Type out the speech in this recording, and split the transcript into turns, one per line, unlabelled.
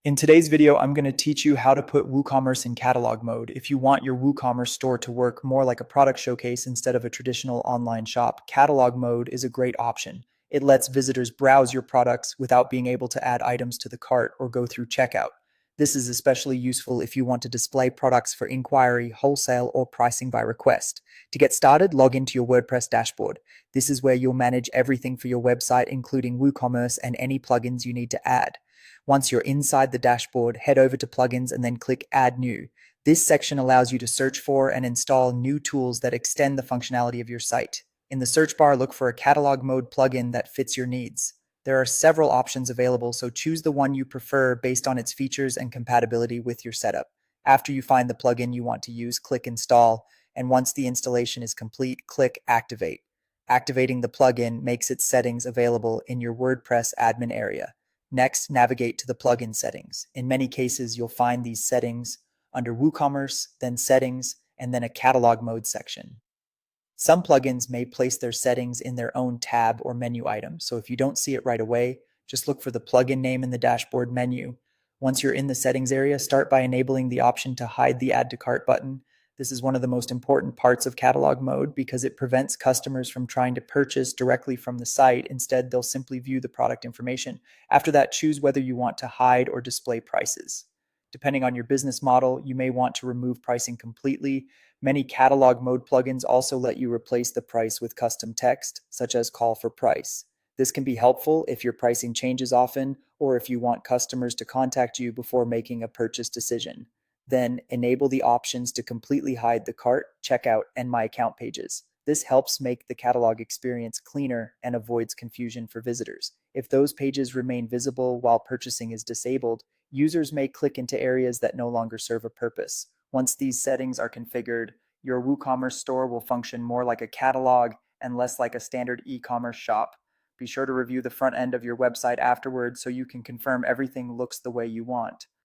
In today's video, I'm going to teach you how to put WooCommerce in catalog mode. If you want your WooCommerce store to work more like a product showcase instead of a traditional online shop, catalog mode is a great option. It lets visitors browse your products without being able to add items to the cart or go through checkout. This is especially useful if you want to display products for inquiry, wholesale, or pricing by request. To get started, log into your WordPress dashboard. This is where you'll manage everything for your website, including WooCommerce and any plugins you need to add. Once you're inside the dashboard, head over to Plugins and then click Add New. This section allows you to search for and install new tools that extend the functionality of your site. In the search bar, look for a catalog mode plugin that fits your needs. There are several options available, so choose the one you prefer based on its features and compatibility with your setup. After you find the plugin you want to use, click Install, and once the installation is complete, click Activate. Activating the plugin makes its settings available in your WordPress admin area. Next, navigate to the plugin settings. In many cases, you'll find these settings under WooCommerce, then Settings, and then a Catalog Mode section. Some plugins may place their settings in their own tab or menu item, so if you don't see it right away, just look for the plugin name in the dashboard menu. Once you're in the settings area, start by enabling the option to hide the Add to Cart button. This is one of the most important parts of catalog mode because it prevents customers from trying to purchase directly from the site. Instead, they'll simply view the product information. After that, choose whether you want to hide or display prices. Depending on your business model, you may want to remove pricing completely. Many catalog mode plugins also let you replace the price with custom text, such as call for price. This can be helpful if your pricing changes often or if you want customers to contact you before making a purchase decision. Then enable the options to completely hide the cart, checkout, and My Account pages. This helps make the catalog experience cleaner and avoids confusion for visitors. If those pages remain visible while purchasing is disabled, users may click into areas that no longer serve a purpose. Once these settings are configured, your WooCommerce store will function more like a catalog and less like a standard e-commerce shop. Be sure to review the front end of your website afterwards so you can confirm everything looks the way you want.